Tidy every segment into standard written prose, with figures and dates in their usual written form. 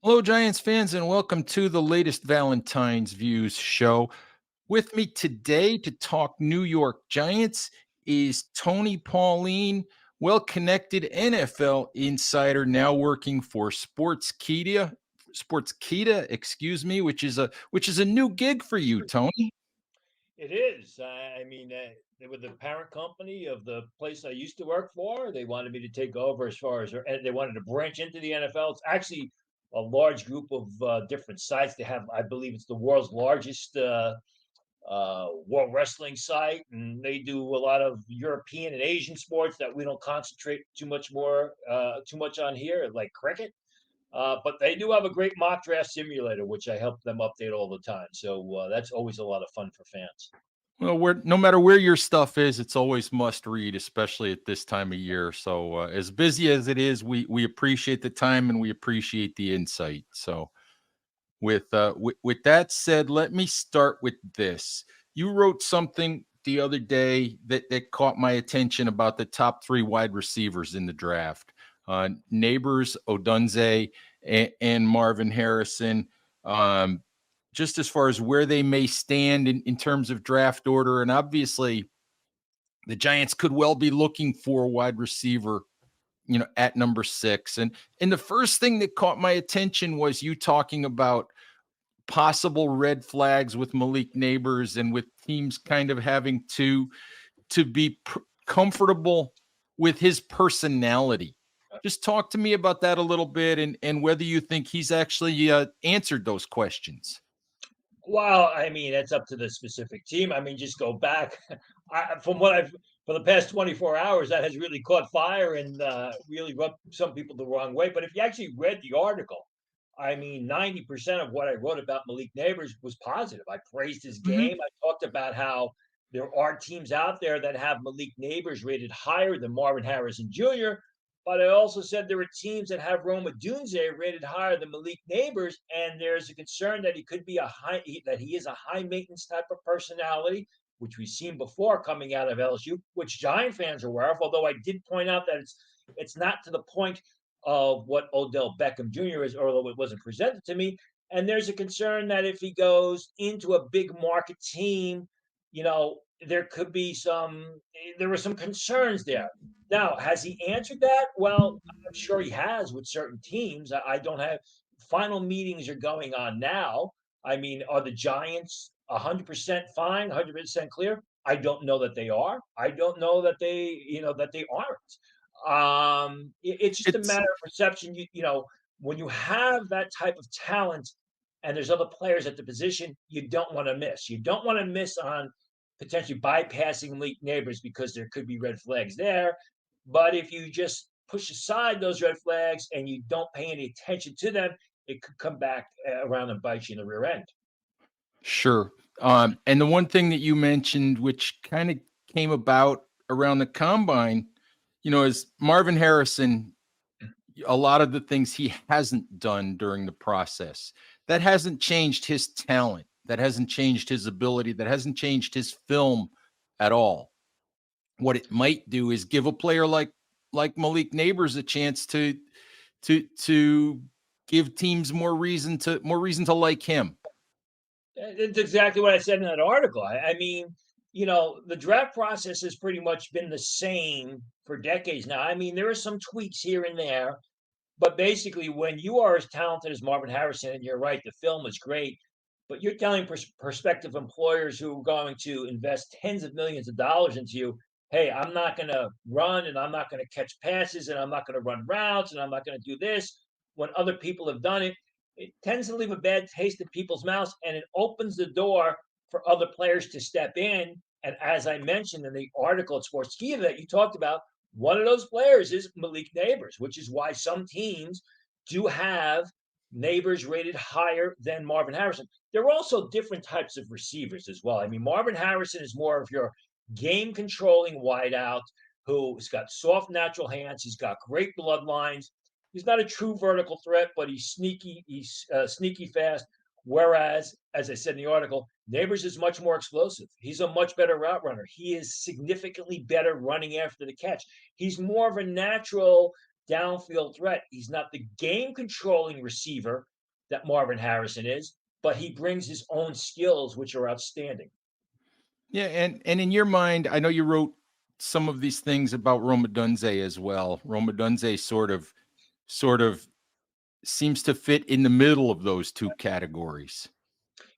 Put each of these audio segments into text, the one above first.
Hello, Giants fans, and welcome to the latest Valentine's Views show. With me today to talk New York Giants is Tony Pauline, well connected NFL insider, now working for Sportskeeda, excuse me, which is a new gig for you, Tony. It is. They were the parent company of the place I used to work for. They wanted me to take over as far as, and they wanted to branch into the NFL. It's actually a large group of different sites. They have, I believe, it's the world's largest world wrestling site, and they do a lot of European and Asian sports that we don't concentrate too much on here, like cricket. But they do have a great mock draft simulator, which I help them update all the time. So that's always a lot of fun for fans. Well, no matter where your stuff is, it's always must read, especially at this time of year. So, as busy as it is, we appreciate the time and we appreciate the insight. So, with that said, let me start with this. You wrote something the other day that caught my attention about the top three wide receivers in the draft. Neighbors, Odunze, and Marvin Harrison. Um, just as far as where they may stand in terms of draft order, and obviously the Giants could well be looking for a wide receiver, at number six. And the first thing that caught my attention was you talking about possible red flags with Malik Neighbors and with teams kind of having to be comfortable with his personality. Just talk to me about that a little bit and whether you think he's actually answered those questions. Well, I mean, that's up to the specific team. I mean, just go back. From what I've for the past 24 hours, that has really caught fire and really rubbed some people the wrong way. But if you actually read the article, I mean, 90% of what I wrote about Malik Neighbors was positive. I praised his Mhm. game. I talked about how there are teams out there that have Malik Neighbors rated higher than Marvin Harrison Jr., but I also said there are teams that have Rome Odunze rated higher than Malik Neighbors, and there's a concern that he could be that he is a high maintenance type of personality, which we've seen before coming out of LSU, which Giant fans are aware of. Although I did point out that it's not to the point of what Odell Beckham Jr. is, although it wasn't presented to me. And there's a concern that if he goes into a big market team, there could be there were some concerns there. Now, has he answered that? Well, I'm sure he has with certain teams. I don't have final meetings are going on now. I mean, are the Giants 100% fine, 100% clear? I don't know that they are. I don't know that that they aren't. It's just a It's matter of perception. When you have that type of talent and there's other players at the position, you don't want to miss. You don't want to miss on potentially bypassing Malik Neighbors because there could be red flags there. But if you just push aside those red flags and you don't pay any attention to them, it could come back around and bite you in the rear end. sure. And the one thing that you mentioned, which kind of came about around the combine, is Marvin Harrison. A lot of the things he hasn't done during the process. That hasn't changed his talent. That hasn't changed his ability. That hasn't changed his film at all. What it might do is give a player like Malik Neighbors a chance to give teams more reason to like him. It's exactly what I said in that article. I mean, the draft process has pretty much been the same for decades now. I mean, there are some tweaks here and there, but basically, when you are as talented as Marvin Harrison, and you're right, the film is great, but you're telling prospective employers who are going to invest tens of millions of dollars into you, hey, I'm not going to run and I'm not going to catch passes and I'm not going to run routes and I'm not going to do this when other people have done it. It tends to leave a bad taste in people's mouths and it opens the door for other players to step in. And as I mentioned in the article at Sportskeeda that you talked about, one of those players is Malik Neighbors, which is why some teams do have Neighbors rated higher than Marvin Harrison. There are also different types of receivers as well. I mean, Marvin Harrison is more of your game controlling wideout who's got soft, natural hands. He's got great bloodlines. He's not a true vertical threat, but he's sneaky. He's sneaky fast. Whereas, as I said in the article, Neighbors is much more explosive. He's a much better route runner. He is significantly better running after the catch. He's more of a natural downfield threat. He's not the game controlling receiver that Marvin Harrison is, but he brings his own skills, which are outstanding. Yeah, and in your mind, I know you wrote some of these things about Roma Dunze as well. Roma Dunze sort of seems to fit in the middle of those two categories.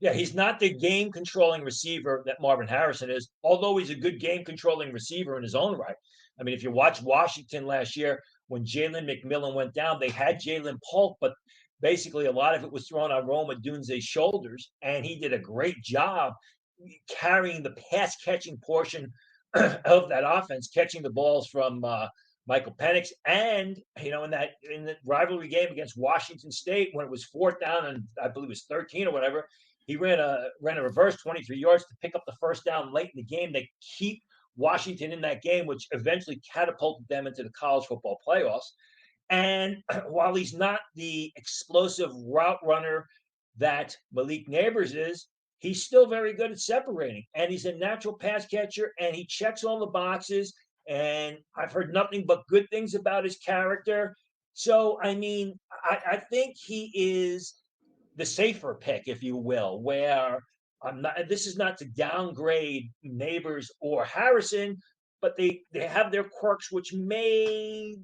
Yeah, he's not the game controlling receiver that Marvin Harrison is, although he's a good game controlling receiver in his own right. I mean, if you watch Washington last year, when Jalen McMillan went down, they had Jalen Polk, but basically a lot of it was thrown on Roma Dunze's shoulders, and he did a great job carrying the pass catching portion of that offense, catching the balls from Michael Penix, and in the rivalry game against Washington State when it was fourth down and I believe it was 13 or whatever, he ran a reverse 23 yards to pick up the first down late in the game. They keep Washington in that game, which eventually catapulted them into the college football playoffs. And while he's not the explosive route runner that Malik Neighbors is, he's still very good at separating. And he's a natural pass catcher and he checks all the boxes. And I've heard nothing but good things about his character. So, I mean, I think he is the safer pick, if you will, where I'm not, this is not to downgrade Neighbors or Harrison, but they have their quirks, which may,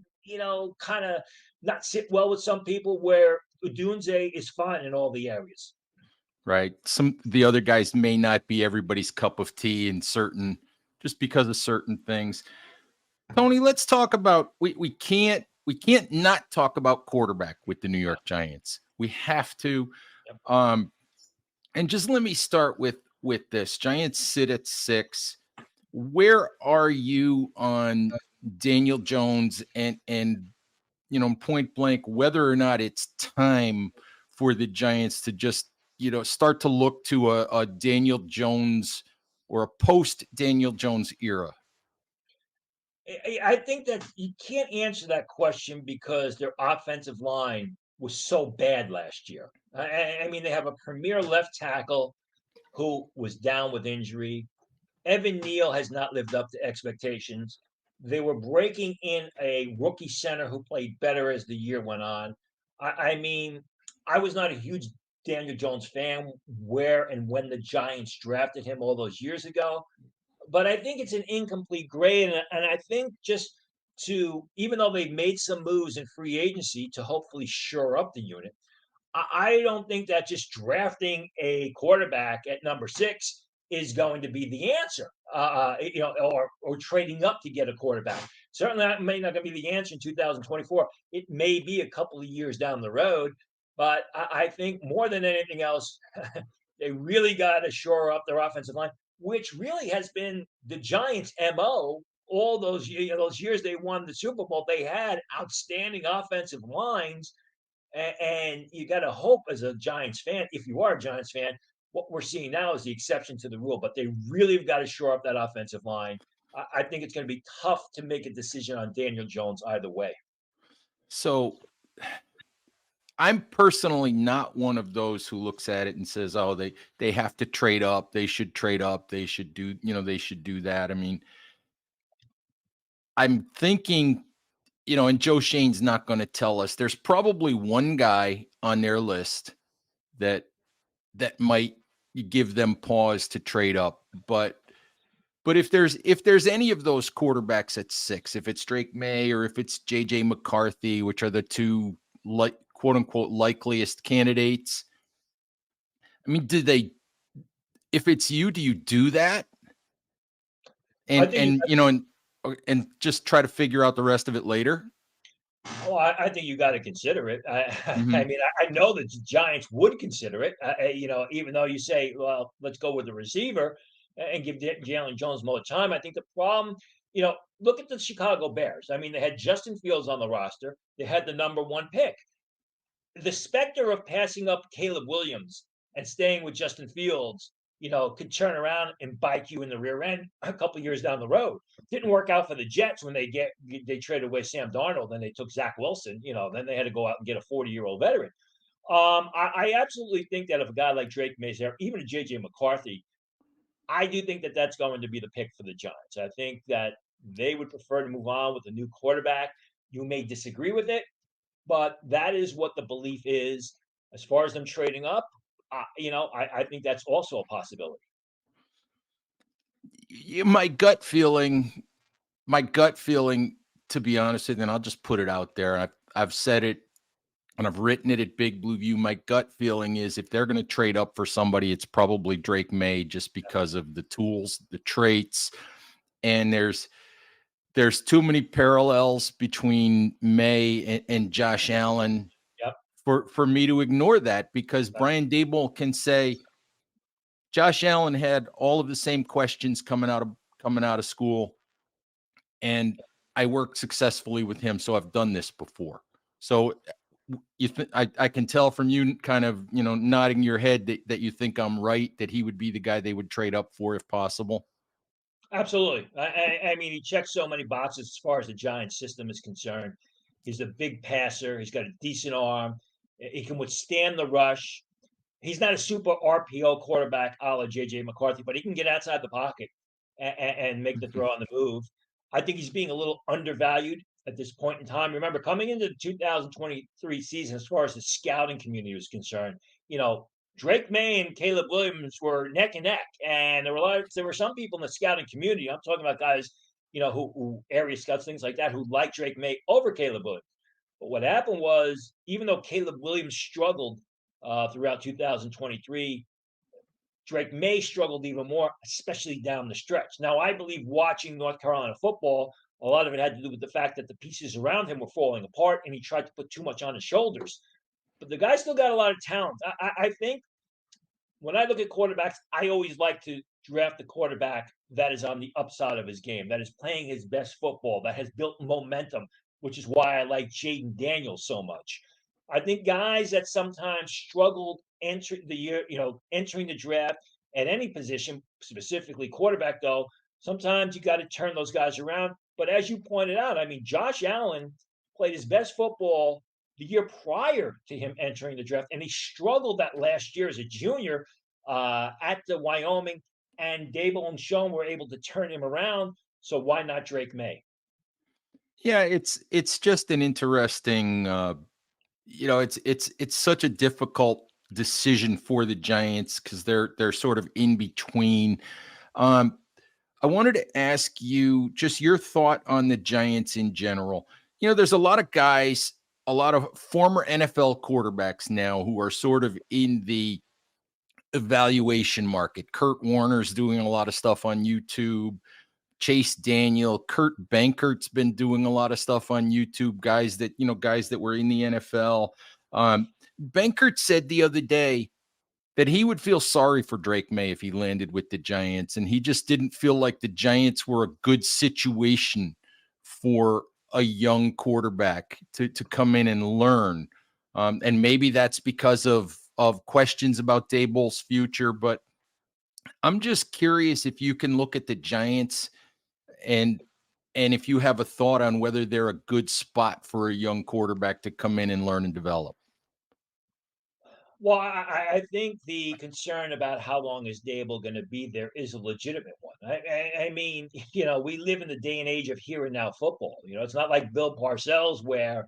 kind of not sit well with some people, where Odunze is fine in all the areas. Right. Some the other guys may not be everybody's cup of tea in certain just because of certain things. Tony, let's talk about we can't not talk about quarterback with the New York Giants. We have to. Yep. And just let me start with this. Giants sit at 6. Where are you on Daniel Jones and point blank, whether or not it's time for the Giants to just, start to look to a Daniel Jones or a post Daniel Jones era? I think that you can't answer that question because their offensive line was so bad last year. I mean, they have a premier left tackle who was down with injury. Evan Neal has not lived up to expectations. They were breaking in a rookie center who played better as the year went on. I mean, I was not a huge Daniel Jones fan where and when the Giants drafted him all those years ago, but I think it's an incomplete grade. And I think just even though they've made some moves in free agency to hopefully shore up the unit, I don't think that just drafting a quarterback at number 6 is going to be the answer. Or trading up to get a quarterback. Certainly, that may not going to be the answer in 2024. It may be a couple of years down the road, but I think more than anything else, they really got to shore up their offensive line, which really has been the Giants' MO all those years they won the Super Bowl. They had outstanding offensive lines, and you got to hope as a Giants fan, if you are a Giants fan, what we're seeing now is the exception to the rule. But they really have got to shore up that offensive line. I think it's going to be tough to make a decision on Daniel Jones either way. So I'm personally not one of those who looks at it and says, "Oh, they have to trade up. They should trade up. They should do, they should do that." I mean, I'm thinking, and Joe Shane's not going to tell us. There's probably one guy on their list that might give them pause to trade up, but if there's any of those quarterbacks at 6, if it's Drake May or if it's JJ McCarthy, which are the two like quote unquote likeliest candidates, I mean, if it's you, do you do that? I And think you and just try to figure out the rest of it later? Well, I think you got to consider it. I Mhm. mean, I know that the Giants would consider it. Even though you say, well, let's go with the receiver and give Jalen Jones more time. I think the problem, look at the Chicago Bears. I mean, they had Justin Fields on the roster. They had the number 1 pick. The specter of passing up Caleb Williams and staying with Justin Fields, could turn around and bite you in the rear end a couple of years down the road. Didn't work out for the Jets when they traded away Sam Darnold and they took Zach Wilson. Then they had to go out and get a 40-year-old veteran. I absolutely think that if a guy like Drake Mays there, even a JJ McCarthy, I do think that that's going to be the pick for the Giants. I think that they would prefer to move on with a new quarterback. You may disagree with it, but that is what the belief is. As far as them trading up, I think that's also a possibility. My gut feeling, to be honest with you, and I'll just put it out there. I've said it and I've written it at Big Blue View. My gut feeling is if they're going to trade up for somebody, it's probably Drake May, just because of the tools, the traits, and there's too many parallels between May and Josh Allen Yep. for me to ignore that, because Brian Dable can say Josh Allen had all of the same questions coming out of school, and I worked successfully with him, so I've done this before. So I can tell from you kind of, nodding your head that you think I'm right, that he would be the guy they would trade up for if possible. Absolutely. I mean, he checks so many boxes as far as the Giants system is concerned. He's a big passer. He's got a decent arm. He can withstand the rush. He's not a super RPO quarterback a la JJ McCarthy, but he can get outside the pocket and make the Mhm. throw on the move. I think he's being a little undervalued at this point in time. Remember, coming into the 2023 season, as far as the scouting community was concerned, you know, Drake May and Caleb Williams were neck and neck, and there were some people in the scouting community. I'm talking about guys, who area scouts, things like that, who like Drake May over Caleb Williams. But what happened was, even though Caleb Williams struggled throughout 2023, Drake May struggled even more, especially down the stretch. Now, I believe watching North Carolina football, a lot of it had to do with the fact that the pieces around him were falling apart and he tried to put too much on his shoulders. But the guy still got a lot of talent. I think when I look at quarterbacks, I always like to draft the quarterback that is on the upside of his game, that is playing his best football, that has built momentum, which is why I like Jaden Daniels so much. I think guys that sometimes struggled entering the year, entering the draft at any position, specifically quarterback, though, sometimes you got to turn those guys around. But as you pointed out, I mean, Josh Allen played his best football the year prior to him entering the draft, and he struggled that last year as a junior at the Wyoming, and Dable and Schoen were able to turn him around. So why not Drake May? Yeah, it's just an interesting, it's such a difficult decision for the Giants because they're sort of in between. Um, I wanted to ask you just your thought on the Giants in general. There's a lot of guys, a lot of former NFL quarterbacks now who are sort of in the evaluation market. Kurt Warner's doing a lot of stuff on YouTube. Chase Daniel, Kurt Bankert's been doing a lot of stuff on YouTube. Guys that were in the NFL. Bankert said the other day that he would feel sorry for Drake May if he landed with the Giants, and he just didn't feel like the Giants were a good situation for a young quarterback to come in and learn. And maybe that's because of questions about Dable's future, but I'm just curious if you can look at the Giants and if you have a thought on whether they're a good spot for a young quarterback to come in and learn and develop. Well, I think the concern about how long is Dable going to be there is a legitimate one. I mean, we live in the day and age of here and now football. It's not like Bill Parcells, where,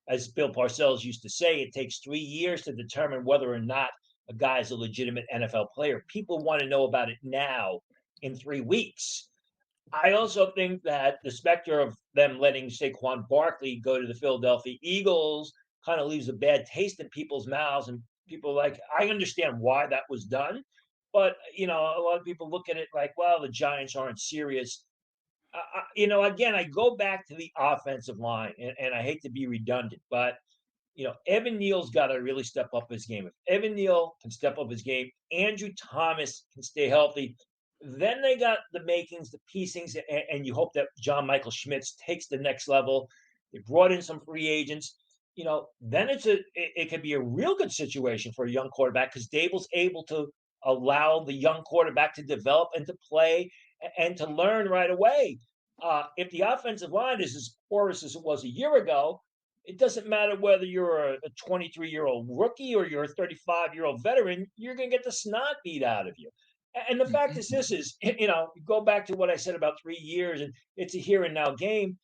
as Bill Parcells used to say, it takes 3 years to determine whether or not a guy is a legitimate NFL player. People want to know about it now in 3 weeks. I also think that the specter of them letting Saquon Barkley go to the Philadelphia Eagles kind of leaves a bad taste in people's mouths, and people like, I understand why that was done, but a lot of people look at it like, well, the Giants aren't serious. Again, I go back to the offensive line, and I hate to be redundant, but Evan Neal's got to really step up his game. If Evan Neal can step up his game, Andrew Thomas can stay healthy, then they got the makings, the piecings, and you hope that John Michael Schmitz takes the next level. They brought in some free agents. Then it could be a real good situation for a young quarterback because Dable's able to allow the young quarterback to develop and to play and to learn right away. If the offensive line is as porous as it was a year ago, it doesn't matter whether you're a 23-year-old rookie or you're a 35-year-old veteran, you're going to get the snot beat out of you. And the fact is, this is, go back to what I said about 3 years, and it's a here and now game.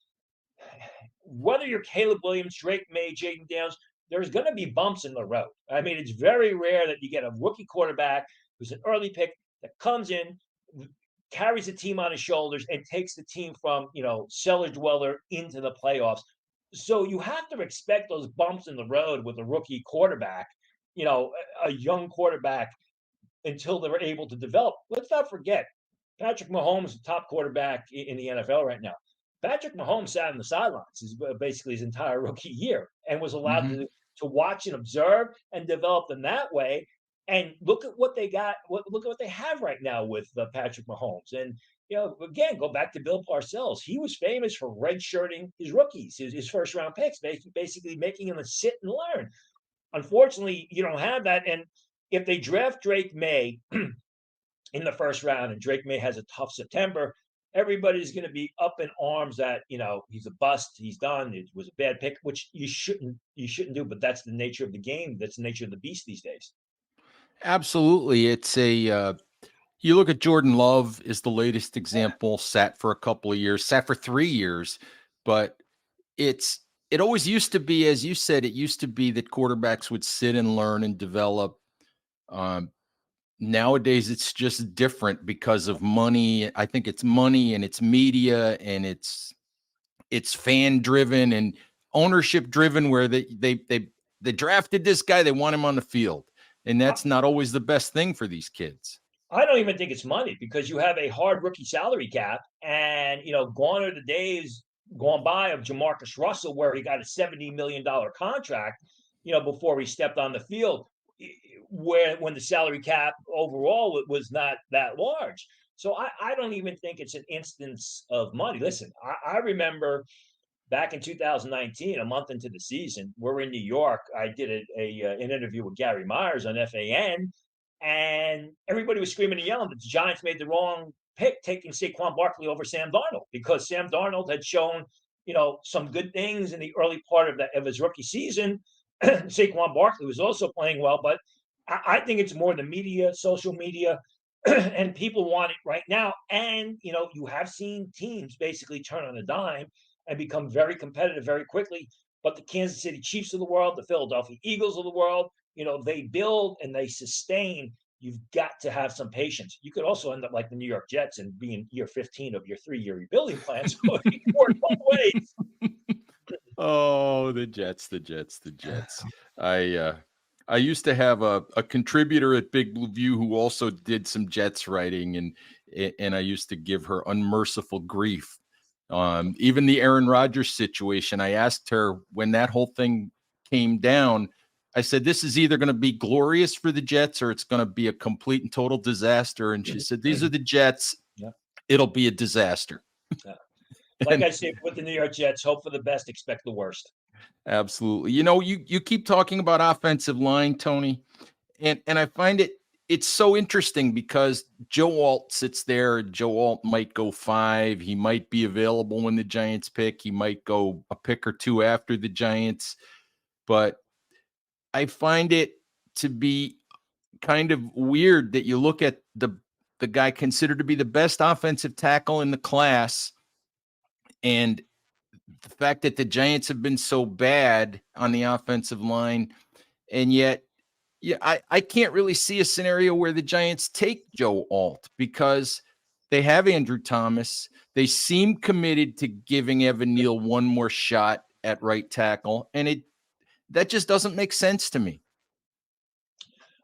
Whether you're Caleb Williams, Drake May, Jaden Daniels, there's going to be bumps in the road. I mean, it's very rare that you get a rookie quarterback who's an early pick that comes in, carries the team on his shoulders, and takes the team from, cellar dweller into the playoffs. So you have to expect those bumps in the road with a rookie quarterback, a young quarterback, until they're able to develop. Let's not forget, Patrick Mahomes is the top quarterback in the NFL right now. Patrick Mahomes sat on the sidelines basically his entire rookie year and was allowed Hmm. to watch and observe and develop them that way. And look at what they got. Look at what they have right now with Patrick Mahomes. And again, go back to Bill Parcells. He was famous for redshirting his rookies, his first round picks, basically making them sit and learn. Unfortunately, you don't have that. And if they draft Drake May in the first round and Drake May has a tough September, everybody's going to be up in arms that he's a bust, he's done, it was a bad pick, which you shouldn't do. But that's the nature of the game. That's the nature of the beast these days. Absolutely. It's a you look at Jordan Love is the latest example, sat for a couple of years, sat for 3 years, but it's it always used to be, as you said, it used to be that quarterbacks would sit and learn and develop. Um, Nowadays, it's just different because of money. I think it's money and it's media and it's fan driven and ownership driven, where they drafted this guy, they want him on the field, and that's not always the best thing for these kids. I don't even think it's money because you have a hard rookie salary cap, and gone are the days gone by of Jamarcus Russell where he got a $70 million contract, before he stepped on the field, where when the salary cap overall was not that large. So I don't even think it's an instance of money. Listen, I remember back in 2019, a month into the season, we're in New York. I did an interview with Gary Myers on FAN, and everybody was screaming and yelling that the Giants made the wrong pick, taking Saquon Barkley over Sam Darnold, because Sam Darnold had shown, some good things in the early part of his rookie season. Saquon Barkley was also playing well, but I think it's more the media, social media, and people want it right now. And you have seen teams basically turn on a dime and become very competitive very quickly. But the Kansas City Chiefs of the world, the Philadelphia Eagles of the world, they build and they sustain. You've got to have some patience. You could also end up like the New York Jets and be in year 15 of your 3-year rebuilding plan. So it can work both ways. Oh, the Jets, the Jets, the Jets. I used to have a contributor at Big Blue View who also did some Jets writing, and I used to give her unmerciful grief. Even the Aaron Rodgers situation, I asked her when that whole thing came down, I said, this is either going to be glorious for the Jets or it's going to be a complete and total disaster. And she said, these are the Jets. Yeah. It'll be a disaster. Yeah. Like And I said, with the New York Jets, hope for the best, expect the worst. absolutely. You keep talking about offensive line, Tony, and I find it's so interesting because Joe Alt sits there. Joe Alt might go 5. He might be available when the Giants pick. He might go a pick or two after the Giants. But I find it to be kind of weird that you look at the guy considered to be the best offensive tackle in the class, and the fact that the Giants have been so bad on the offensive line, and yet, yeah, I can't really see a scenario where the Giants take Joe Alt because they have Andrew Thomas. They seem committed to giving Evan Neal one more shot at right tackle, and that just doesn't make sense to me.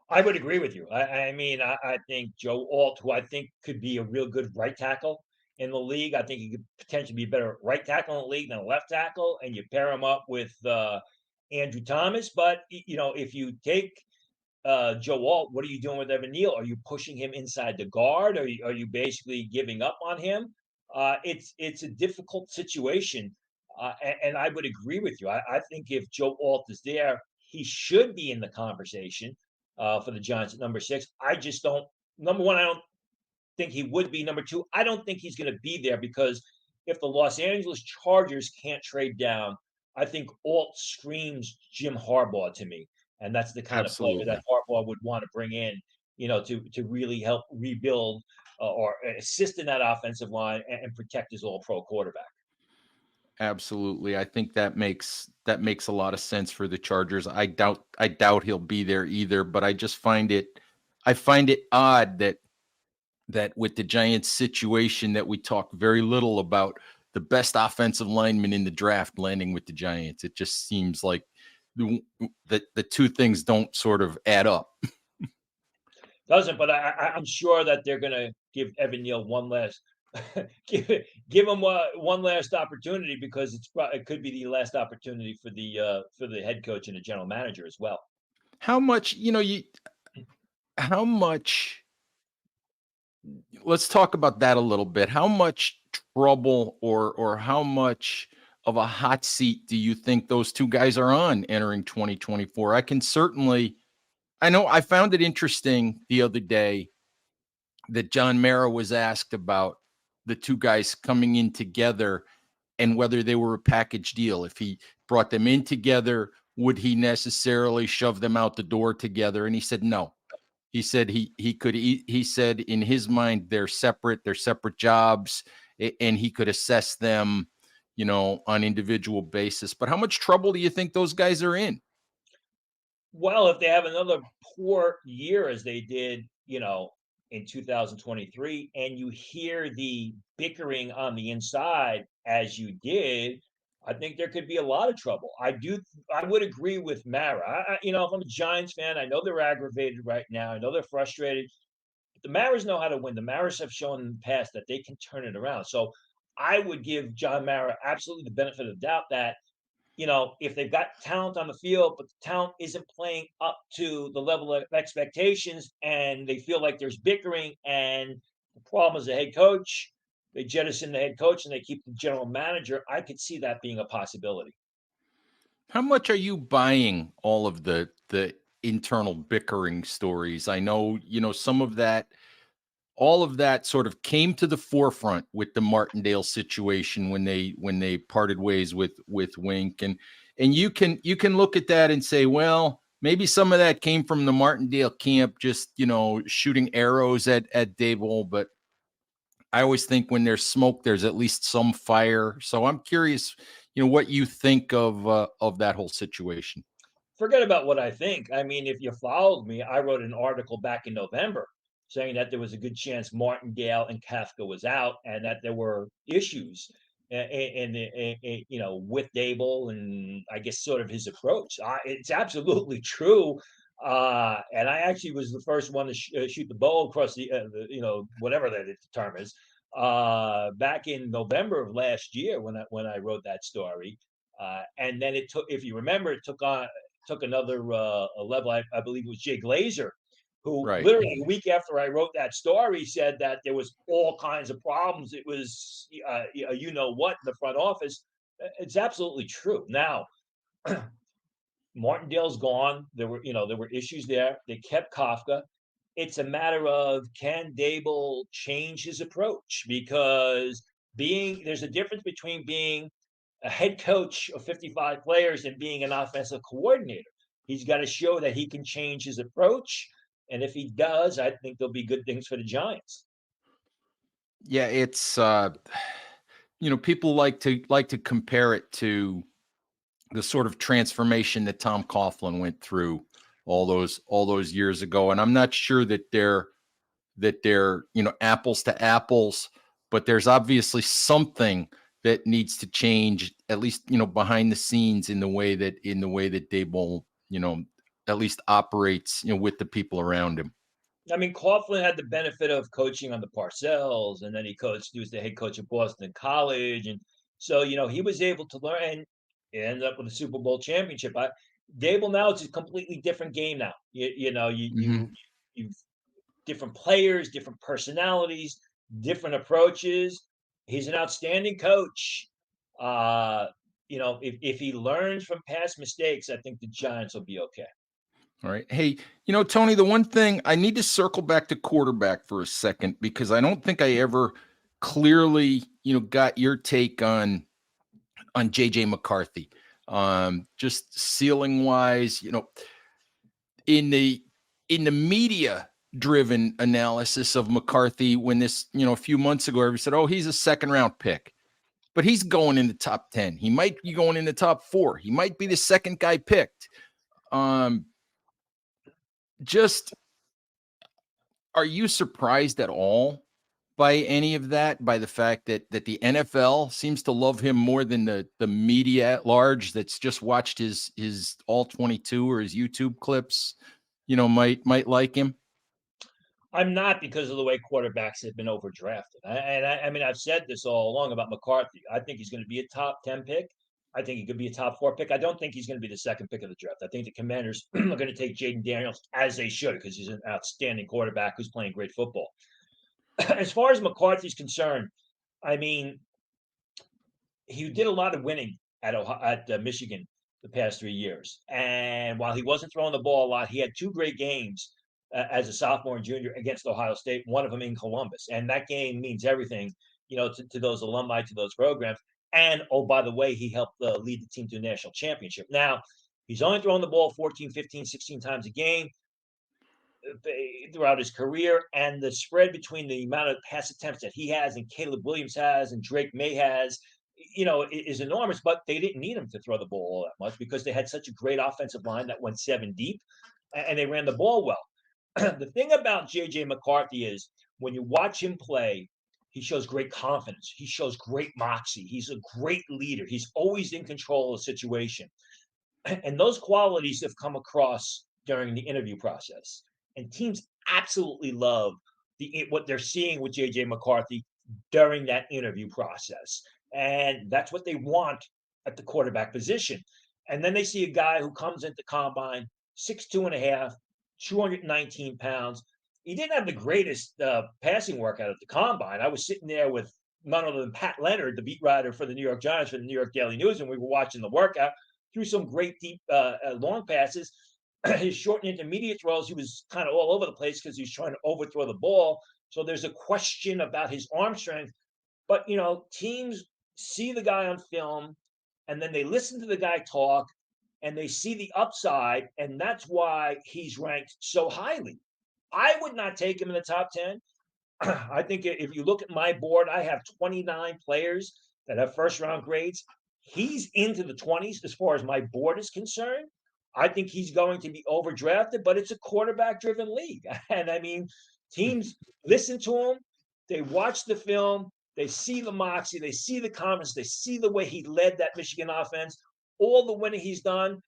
I would agree with you. I mean, I think Joe Alt, who I think could be a real good right tackle in the league, I think he could potentially be a better right tackle in the league than a left tackle. And you pair him up with Andrew Thomas. But if you take Joe Alt, what are you doing with Evan Neal? Are you pushing him inside the guard? Are you basically giving up on him? It's a difficult situation, and I would agree with you. I think if Joe Alt is there, he should be in the conversation for the Giants at number 6. I just don't. Number one, I don't think he would be. Number two, I don't think he's going to be there because if the Los Angeles Chargers can't trade down, I think Alt screams Jim Harbaugh to me, and that's the kind of player that Absolutely. Harbaugh would want to bring in, to really help rebuild or assist in that offensive line and protect his All-Pro quarterback. Absolutely. I think that makes a lot of sense for the Chargers. I doubt he'll be there either, but I find it odd that with the Giants situation that we talk very little about the best offensive lineman in the draft landing with the Giants. It just seems like the two things don't sort of add up. Doesn't, but I'm sure that they're going to give Evan Neal one last give give him one last opportunity because it could be the last opportunity for the head coach and the general manager as well. How much, how much let's talk about that a little bit. How much trouble or how much of a hot seat do you think those two guys are on entering 2024? I know I found it interesting the other day that John Mara was asked about the two guys coming in together and whether they were a package deal. If he brought them in together, would he necessarily shove them out the door together? And he said no. He said he said in his mind they're separate jobs, and he could assess them, on individual basis. But how much trouble do you think those guys are in? Well, if they have another poor year as they did, in 2023, and you hear the bickering on the inside as you did, I think there could be a lot of trouble. I would agree with Mara. If I'm a Giants fan, I know they're aggravated right now. I know they're frustrated. But the Maras know how to win. The Maras have shown in the past that they can turn it around. So I would give John Mara absolutely the benefit of the doubt that if they've got talent on the field, but the talent isn't playing up to the level of expectations and they feel like there's bickering and the problem is the head coach, they jettison the head coach and they keep the general manager. I could see that being a possibility. How much are you buying all of the internal bickering stories? I know, some of that all of that sort of came to the forefront with the Martindale situation when they parted ways with Wink, and you can look at that and say, well, maybe some of that came from the Martindale camp, just shooting arrows at Dable. But I always think when there's smoke, there's at least some fire. So I'm curious, what you think of that whole situation. Forget about what I think. I mean, if you followed me, I wrote an article back in November saying that there was a good chance Martindale and Kafka was out, and that there were issues, with Dable and I guess sort of his approach. It's absolutely true, and I actually was the first one to shoot the ball across whatever that the term is, back in November of last year when I wrote that story. And then it took, if you remember, it took another level. I believe it was Jay Glazer, who Right. literally a week after I wrote that story said that there was all kinds of problems. It was, what in the front office. It's absolutely true. Now, Martindale's gone. There were issues there. They kept Kafka. It's a matter of can Dable change his approach because there's a difference between being a head coach of 55 players and being an offensive coordinator. He's got to show that he can change his approach. And if he does, I think there'll be good things for the Giants. Yeah, it's people like to compare it to the sort of transformation that Tom Coughlin went through all those years ago. And I'm not sure that they're apples to apples, but there's obviously something that needs to change, at least behind the scenes in the way that Dable at least operates with the people around him. I mean, Coughlin had the benefit of coaching on the Parcells, and then he was the head coach of Boston College. And so, he was able to learn and end up with a Super Bowl championship. Dable now, it's a completely different game now. Hmm. You've different players, different personalities, different approaches. He's an outstanding coach. Uh, if he learns from past mistakes, I think the Giants will be okay. All right. Hey, Tony, the one thing I need to circle back to quarterback for a second because I don't think I ever clearly, got your take on JJ McCarthy. Just ceiling wise, in the in the media driven analysis of McCarthy when this, a few months ago, everybody said, oh, he's a second round pick. but he's going in the top 10. He might be going in the top 4. He might be the second guy picked. Just, are you surprised at all by any of that? By the fact that the NFL seems to love him more than the media at large that's just watched his all 22 or his YouTube clips, might like him? I'm not, because of the way quarterbacks have been overdrafted. I mean, I've said this all along about McCarthy. I think he's going to be a top 10 pick. I think he could be a top 4 pick. I don't think he's going to be the second pick of the draft. I think the Commanders are going to take Jaden Daniels, as they should, because he's an outstanding quarterback who's playing great football. As far as McCarthy's concerned, I mean, he did a lot of winning at Michigan the past 3 years. And while he wasn't throwing the ball a lot, he had 2 great games as a sophomore and junior against Ohio State, one of them in Columbus. And that game means everything, to those alumni, to those programs. And, oh, by the way, he helped lead the team to a national championship. Now, he's only throwing the ball 14, 15, 16 times a game throughout his career, and the spread between the amount of pass attempts that he has and Caleb Williams has and Drake May has, is enormous. But they didn't need him to throw the ball all that much because they had such a great offensive line that went 7 deep, and they ran the ball well. The thing about JJ McCarthy is when you watch him play, he shows great confidence. He shows great moxie. He's a great leader. He's always in control of the situation. And those qualities have come across during the interview process. And teams absolutely love what they're seeing with JJ McCarthy during that interview process. And that's what they want at the quarterback position. And then they see a guy who comes into combine 6'2 and a half, 219 pounds. He didn't have the greatest passing workout at the combine. I was sitting there with none other than Pat Leonard, the beat writer for the New York Giants for the New York Daily News, and we were watching the workout. Threw some great deep long passes. His short and intermediate throws, he was kind of all over the place because he was trying to overthrow the ball. So there's a question about his arm strength. But, teams see the guy on film, and then they listen to the guy talk, and they see the upside, and that's why he's ranked so highly. I would not take him in the top 10. I think if you look at my board, I have 29 players that have first-round grades. He's into the 20s as far as my board is concerned. I think he's going to be overdrafted, but it's a quarterback-driven league. And I mean, teams listen to him, they watch the film, they see the moxie, they see the confidence, they see the way he led that Michigan offense, all the winning he's done,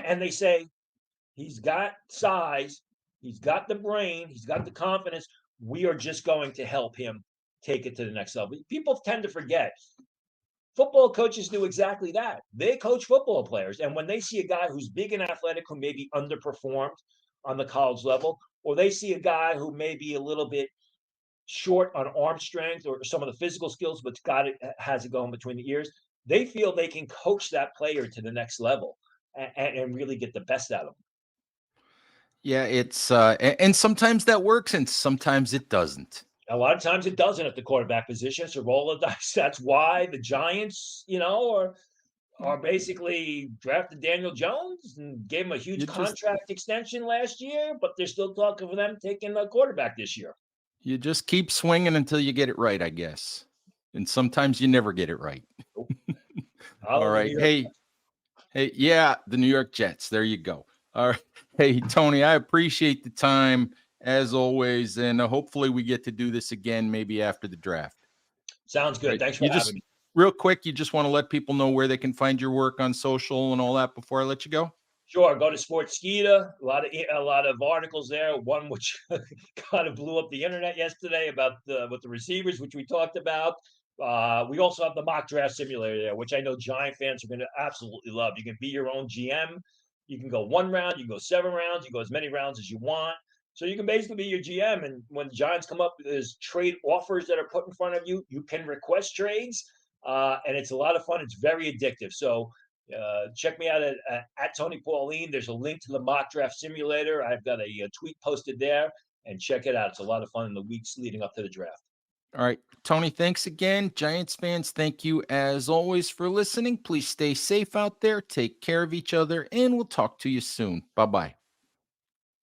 and they say, he's got size, he's got the brain, he's got the confidence. We are just going to help him take it to the next level. People tend to forget football coaches do exactly that. They coach football players. And when they see a guy who's big and athletic who maybe underperformed on the college level, or they see a guy who may be a little bit short on arm strength or some of the physical skills, but has it going between the ears, they feel they can coach that player to the next level and really get the best out of them. Yeah, it's and sometimes that works and sometimes it doesn't. A lot of times it doesn't at the quarterback position. It's a roll of dice. That's why the Giants, are basically drafted Daniel Jones and gave him a huge contract extension last year, but they're still talking for them taking a quarterback this year. You just keep swinging until you get it right, I guess. And sometimes you never get it right. Nope. All right. Hey, yeah, the New York Jets. There you go. All right. Hey, Tony, I appreciate the time as always. And hopefully we get to do this again, maybe after the draft. Sounds good. Right. Thanks for having me. Real quick, you just want to let people know where they can find your work on social and all that before I let you go? Sure. Go to Sportskeeda. A lot of articles there. One which kind of blew up the internet yesterday about with the receivers, which we talked about. We also have the mock draft simulator there, which I know Giant fans are going to absolutely love. You can be your own GM. You can go 1 round, you can go 7 rounds, you can go as many rounds as you want. So you can basically be your GM. And when the Giants come up, there's trade offers that are put in front of you. You can request trades. And it's a lot of fun. It's very addictive. So check me out at Tony Pauline. There's a link to the mock draft simulator. I've got a tweet posted there, and check it out. It's a lot of fun in the weeks leading up to the draft. All right, Tony, thanks again. Giants fans, thank you as always for listening. Please stay safe out there. Take care of each other, and we'll talk to you soon. Bye-bye.